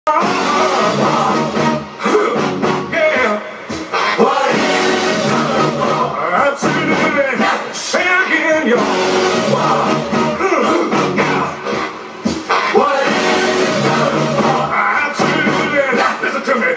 Yeah. What absolutely. Say again, yo. What absolutely. Listen to me.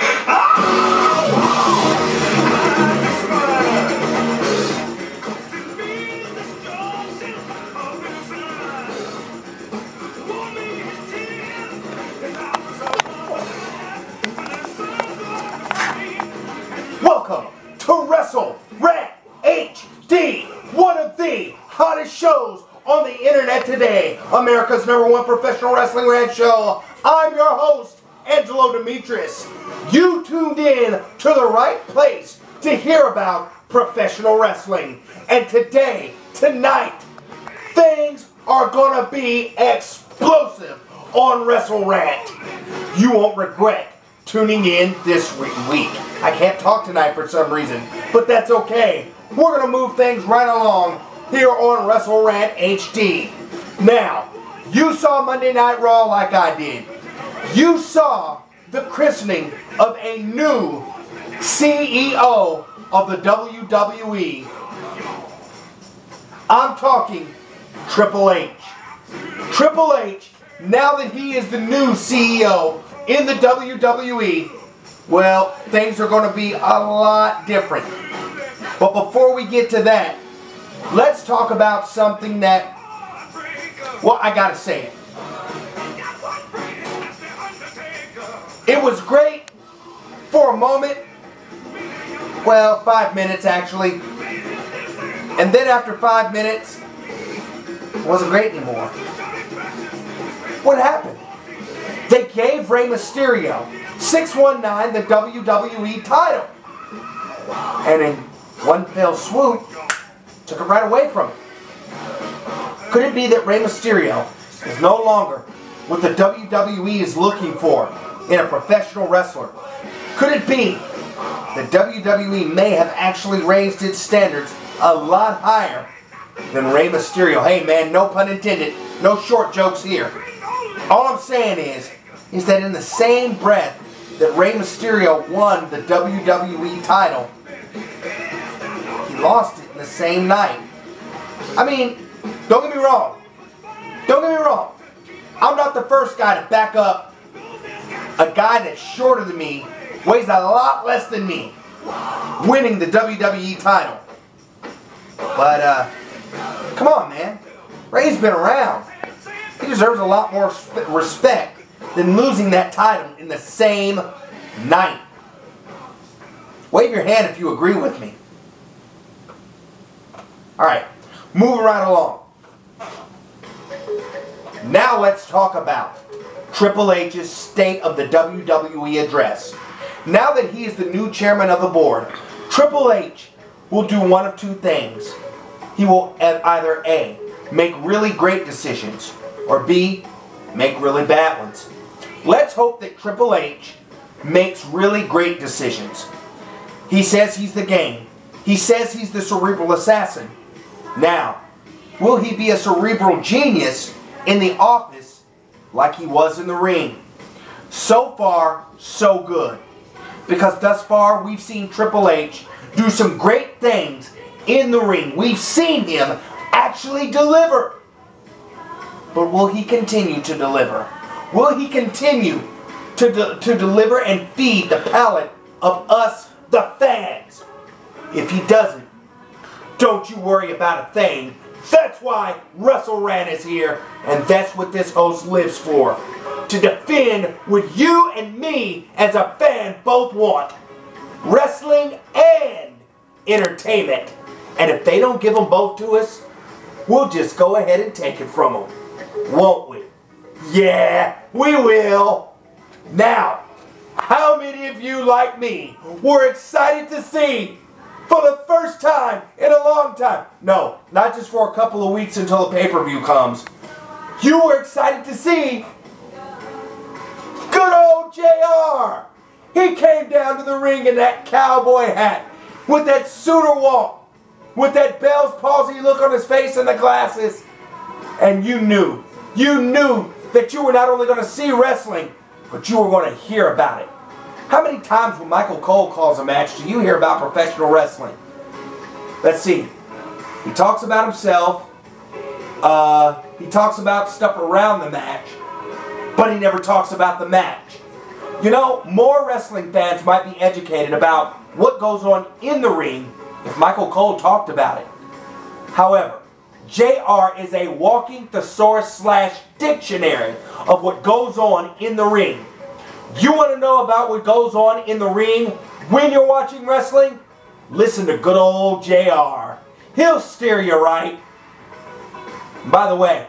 Welcome to Wrestlerant HD, one of the hottest shows on the internet today, America's #1 professional wrestling rant show. I'm your host, Angelo Demetrius. You tuned in to the right place to hear about professional wrestling. And today, tonight, things are gonna be explosive on Wrestlerant. You won't regret tuning in this week. I can't talk tonight for some reason, but that's okay. We're going to move things right along here on Wrestlerant HD. Now, you saw Monday Night Raw like I did. You saw the christening of a new CEO of the WWE. I'm talking Triple H. Triple H, now that he is the new CEO in the WWE, well, things are going to be a lot different. But before we get to that, let's talk about something that, well, I gotta say it. It was great for a moment. Well, 5 minutes actually. And then after 5 minutes, it wasn't great anymore. What happened? They gave Rey Mysterio 619 the WWE title. And in one fell swoop, took it right away from him. Could it be that Rey Mysterio is no longer what the WWE is looking for in a professional wrestler? Could it be that WWE may have actually raised its standards a lot higher than Rey Mysterio? Hey man, no pun intended, no short jokes here. All I'm saying is that in the same breath that Rey Mysterio won the WWE title, he lost it in the same night. I mean, don't get me wrong. Don't get me wrong. I'm not the first guy to back up a guy that's shorter than me, weighs a lot less than me, winning the WWE title. But, come on, man. Rey's been around. He deserves a lot more respect than losing that title in the same night. Wave your hand if you agree with me. Alright, moving right along. Now let's talk about Triple H's State of the WWE address. Now that he is the new chairman of the board, Triple H will do one of two things. He will either A, make really great decisions, or B, make really bad ones. Let's hope that Triple H makes really great decisions. He says he's the game. He says he's the cerebral assassin. Now, will he be a cerebral genius in the office like he was in the ring? So far, so good. Because thus far, we've seen Triple H do some great things in the ring. We've seen him actually deliver. But will he continue to deliver? Will he continue to deliver and feed the palate of us, the fans? If he doesn't, don't you worry about a thing. That's why Wrestlerant is here, and that's what this host lives for. To defend what you and me as a fan both want. Wrestling and entertainment. And if they don't give them both to us, we'll just go ahead and take it from them. Won't we? Yeah, we will. Now, how many of you, like me, were excited to see, for the first time in a long time, no, not just for a couple of weeks until the pay-per-view comes, you were excited to see good old JR. He came down to the ring in that cowboy hat, with that suitor walk, with that Bell's palsy look on his face and the glasses. And you knew that you were not only going to see wrestling, but you are going to hear about it. How many times when Michael Cole calls a match do you hear about professional wrestling? Let's see. He talks about himself. He talks about stuff around the match, but he never talks about the match. You know, more wrestling fans might be educated about what goes on in the ring if Michael Cole talked about it. However, JR is a walking thesaurus / dictionary of what goes on in the ring. You want to know about what goes on in the ring when you're watching wrestling? Listen to good old JR. He'll steer you right. By the way,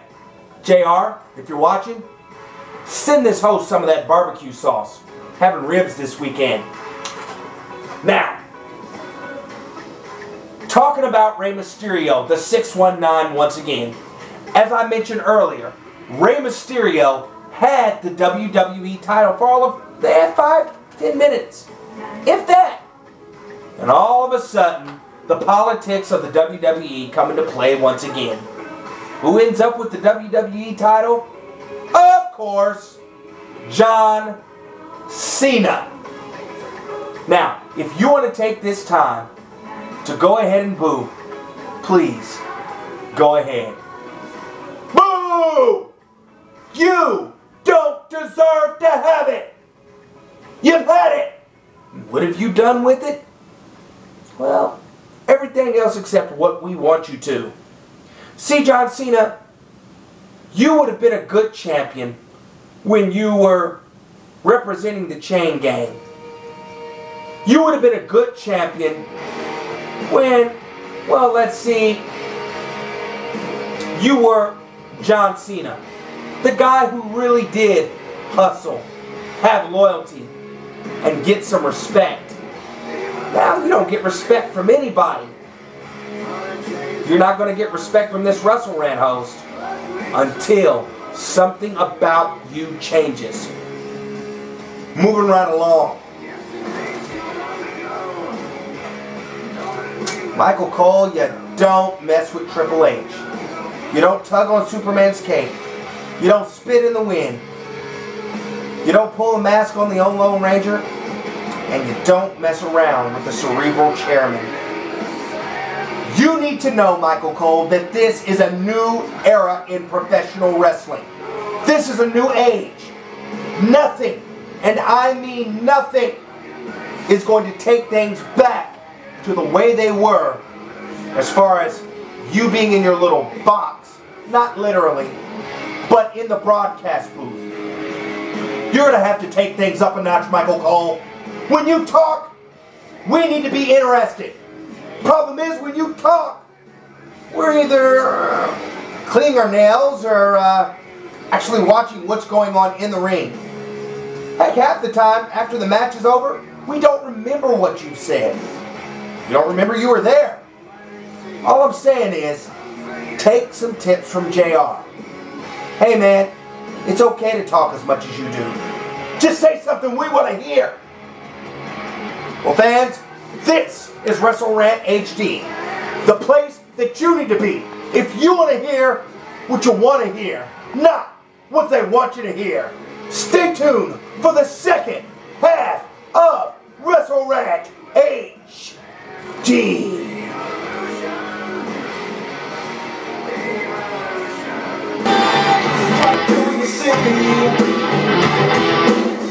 JR, if you're watching, send this host some of that barbecue sauce. Having ribs this weekend. Now, talking about Rey Mysterio, the 619 once again. As I mentioned earlier, Rey Mysterio had the WWE title for all of, they had 5-10 minutes. If that. And all of a sudden, the politics of the WWE come into play once again. Who ends up with the WWE title? Of course, John Cena. Now, if you want to take this time to go ahead and boo, please, go ahead. Boo! You don't deserve to have it. You've had it. What have you done with it? Well, everything else except what we want you to. See, John Cena, you would have been a good champion when you were representing the Chain Gang. You would have been a good champion when, well, let's see, you were John Cena. The guy who really did hustle, have loyalty, and get some respect. Now, you don't get respect from anybody. You're not going to get respect from this wrestlerant host until something about you changes. Moving right along. Michael Cole, you don't mess with Triple H. You don't tug on Superman's cape. You don't spit in the wind. You don't pull a mask on the Lone Ranger. And you don't mess around with the cerebral chairman. You need to know, Michael Cole, that this is a new era in professional wrestling. This is a new age. Nothing, and I mean nothing, is going to take things back to the way they were as far as you being in your little box. Not literally, but in the broadcast booth. You're going to have to take things up a notch, Michael Cole. When you talk, we need to be interested. Problem is, when you talk, we're either cleaning our nails or actually watching what's going on in the ring. Heck, half the time, after the match is over, we don't remember what you said. You don't remember you were there. All I'm saying is, take some tips from JR. Hey man, it's okay to talk as much as you do. Just say something we want to hear. Well, fans, this is WrestleRant HD, the place that you need to be if you want to hear what you want to hear, not what they want you to hear. Stay tuned for the second half of WrestleRant HD.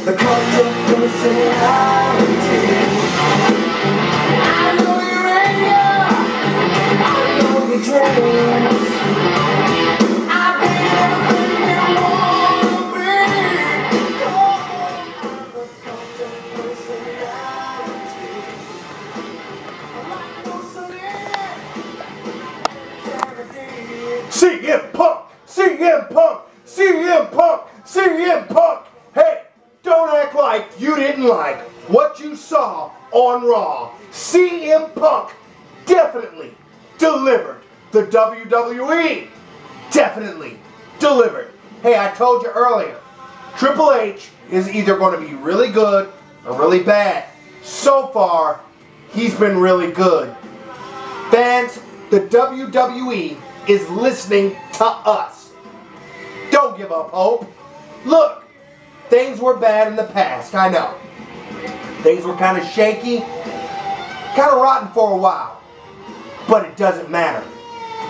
The controversiality. I know you're anger. I know your dreams. I've been everything you wanna be. CM Punk! CM Punk! CM Punk! CM Punk! Hey, don't act like you didn't like what you saw on Raw. CM Punk definitely delivered. The WWE definitely delivered. Hey, I told you earlier, Triple H is either going to be really good or really bad. So far, he's been really good. Fans, the WWE is listening to us. Don't give up hope. Look, things were bad in the past, I know. Things were kind of shaky, kind of rotten for a while. But it doesn't matter.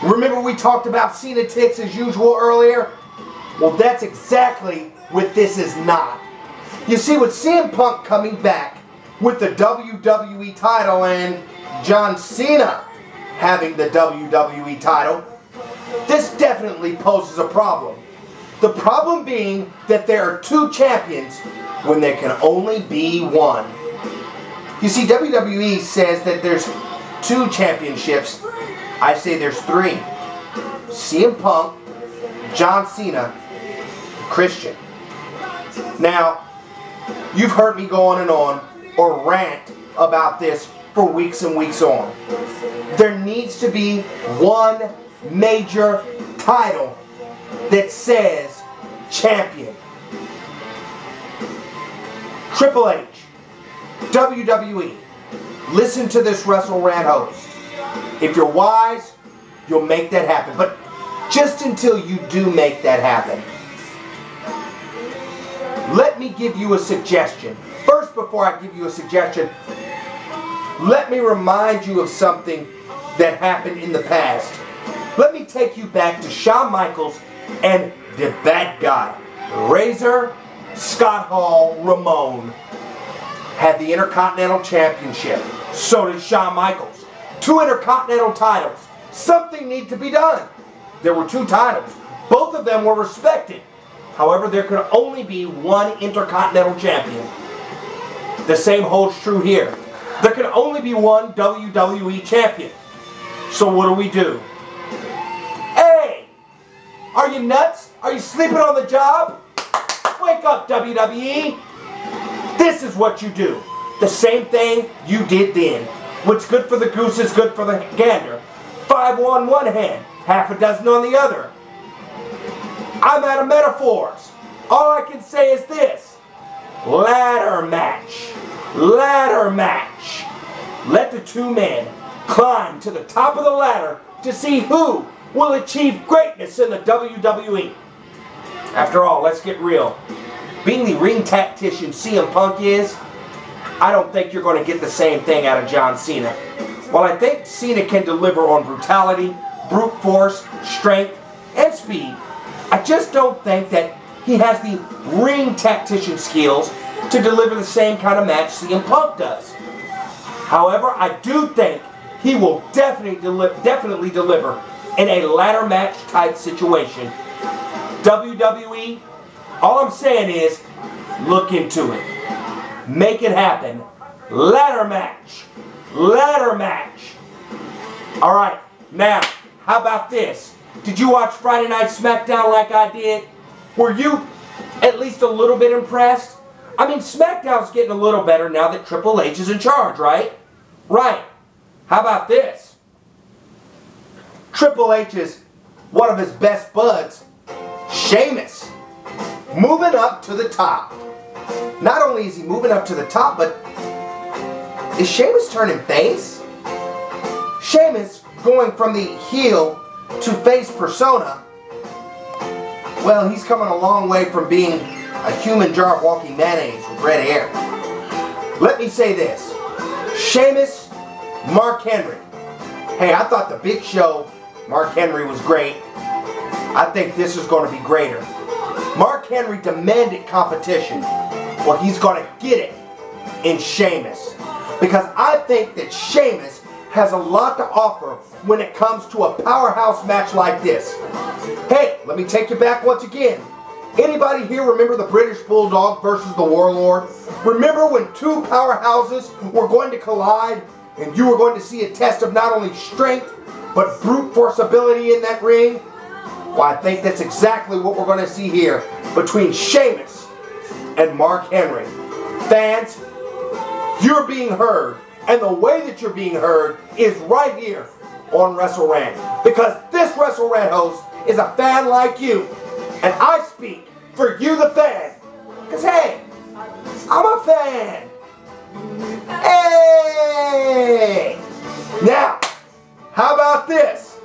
Remember we talked about Cena ticks as usual earlier? Well, that's exactly what this is not. You see, with CM Punk coming back with the WWE title and John Cena having the WWE title, this definitely poses a problem. The problem being that there are two champions when there can only be one. You see, WWE says that there's two championships. I say there's three. CM Punk, John Cena, Christian. Now, you've heard me go on and on or rant about this for weeks and weeks on. There needs to be one major title that says champion. Triple H, WWE, listen to this wrestlerant host. If you're wise, you'll make that happen. But just until you do make that happen, let me give you a suggestion. First, before I give you a suggestion, let me remind you of something that happened in the past. Let me take you back to Shawn Michaels and the bad guy, Razor Scott Hall Ramon, had the Intercontinental Championship. So did Shawn Michaels. Two Intercontinental titles. Something needs to be done. There were two titles. Both of them were respected. However, there could only be one Intercontinental Champion. The same holds true here. There can only be one WWE Champion. So what do? Hey! Are you nuts? Are you sleeping on the job? Wake up, WWE! This is what you do. The same thing you did then. What's good for the goose is good for the gander. 5 on one hand, half a dozen on the other. I'm out of metaphors. All I can say is this. Ladder match. Ladder match. Let the two men climb to the top of the ladder to see who will achieve greatness in the WWE. After all, let's get real. Being the ring tactician CM Punk is, I don't think you're going to get the same thing out of John Cena. While I think Cena can deliver on brutality, brute force, strength, and speed, I just don't think that he has the ring tactician skills to deliver the same kind of match CM Punk does. However, I do think he will definitely deliver in a ladder match type situation. WWE, all I'm saying is, look into it. Make it happen. Ladder match. Ladder match. Alright, now, how about this? Did you watch Friday Night SmackDown like I did? Were you at least a little bit impressed? I mean, SmackDown's getting a little better now that Triple H is in charge, right? Right. How about this? Triple H is one of his best buds, Sheamus, moving up to the top. Not only is he moving up to the top, but is Sheamus turning face? Sheamus going from the heel to face persona. Well, he's coming a long way from being a human jar of walking mayonnaise with red hair. Let me say this. Sheamus, Mark Henry. Hey, I thought the Big Show, Mark Henry was great. I think this is going to be greater. Mark Henry demanded competition. Well, he's going to get it in Sheamus. Because I think that Sheamus has a lot to offer when it comes to a powerhouse match like this. Hey, let me take you back once again. Anybody here remember the British Bulldog versus the Warlord? Remember when two powerhouses were going to collide and you were going to see a test of not only strength but brute force ability in that ring? Well, I think that's exactly what we're going to see here between Sheamus and Mark Henry. Fans, you're being heard. And the way that you're being heard is right here on wrestlerant. Because this wrestlerant host is a fan like you. And I speak for you the fan. Because hey, I'm a fan. Hey! Now, how about this?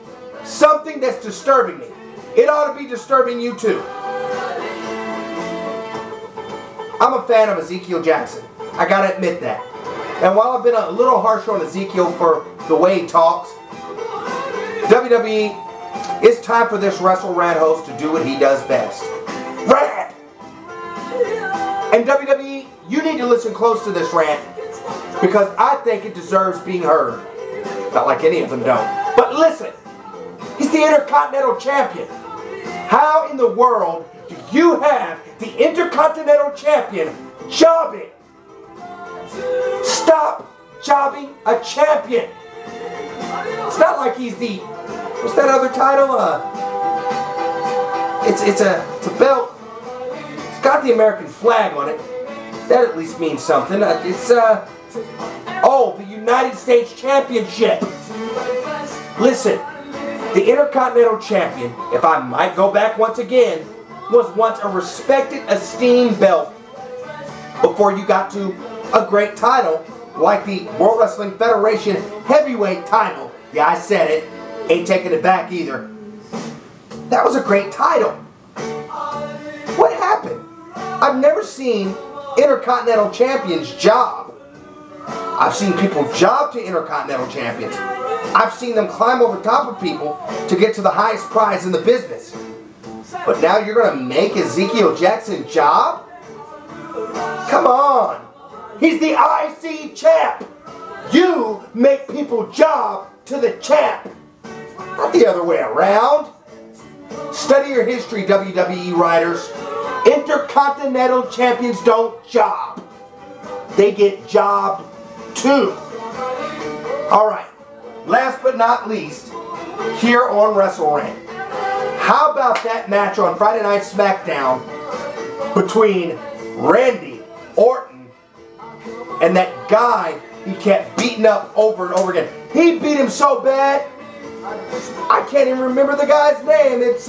Something that's disturbing me. It ought to be disturbing you too. I'm a fan of Ezekiel Jackson. I gotta admit that. And while I've been a little harsh on Ezekiel for the way he talks, WWE, it's time for this Wrestle Rant host to do what he does best. Rant! And WWE, you need to listen close to this rant because I think it deserves being heard. Not like any of them don't. But listen, he's the Intercontinental Champion. How in the world do you have the Intercontinental Champion jobbing? Stop jobbing a champion. It's not like he's the, what's that other title? It's a belt. It's got the American flag on it. That at least means something. Oh, the United States Championship. Listen, the Intercontinental Champion, if I might go back once again, was once a respected, esteemed belt before you got to a great title like the World Wrestling Federation Heavyweight title. Yeah, I said it. Ain't taking it back either. That was a great title. What happened? I've never seen Intercontinental Champions job. I've seen people job to Intercontinental Champions. I've seen them climb over top of people to get to the highest prize in the business. But now you're going to make Ezekiel Jackson job? Come on. He's the IC champ. You make people job to the champ. Not the other way around. Study your history, WWE writers. Intercontinental champions don't job. They get jobbed too. Alright, last but not least, here on WrestleRant. How about that match on Friday Night SmackDown between Randy Orton and that guy he kept beating up over and over again? He beat him so bad, I can't even remember the guy's name. It's,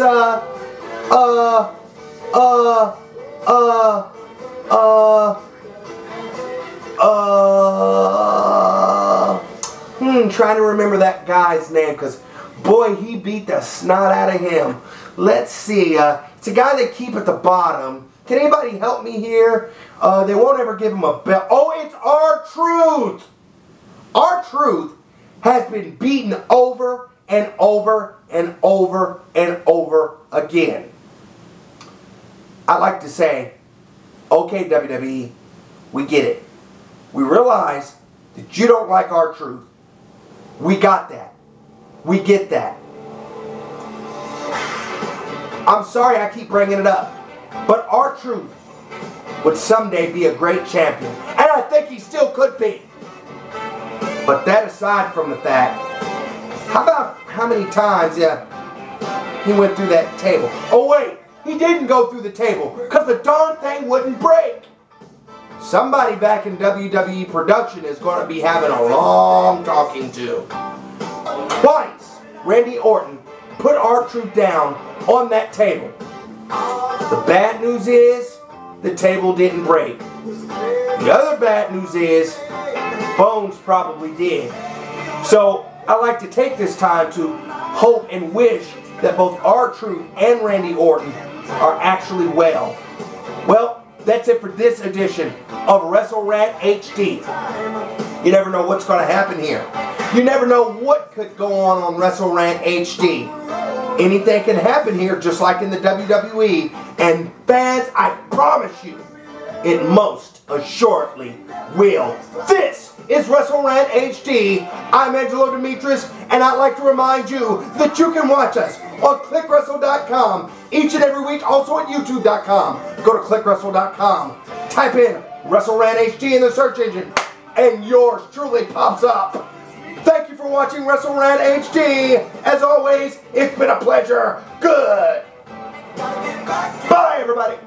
trying to remember that guy's name because, boy, he beat the snot out of him. Let's see. It's a guy they keep at the bottom. Can anybody help me here? They won't ever give him a belt. Oh, it's R-Truth. R-Truth has been beaten over and over and over and over again. I like to say, okay, WWE, we get it. We realize that you don't like R-Truth. We got that. We get that. I'm sorry I keep bringing it up, but R-Truth would someday be a great champion, and I think he still could be. But that aside from the fact, how about how many times he went through that table? Oh wait, he didn't go through the table because the darn thing wouldn't break. Somebody back in WWE production is going to be having a long talking to. Twice, Randy Orton put R-Truth down on that table. The bad news is, the table didn't break. The other bad news is, bones probably did. So, I like to take this time to hope and wish that both R-Truth and Randy Orton are actually well. Well, that's it for this edition of WrestleRant HD. You never know what's going to happen here. You never know what could go on WrestleRant HD. Anything can happen here, just like in the WWE. And fans, I promise you, it most assuredly will. This is WrestleRant HD. I'm Angelo Demetrius, and I'd like to remind you that you can watch us on ClickWrestle.com each and every week, also at YouTube.com. Go to ClickWrestle.com, type in WrestleRant HD in the search engine, and yours truly pops up. Thank you for watching WrestleRant HD. As always, it's been a pleasure. Good. Bye, everybody.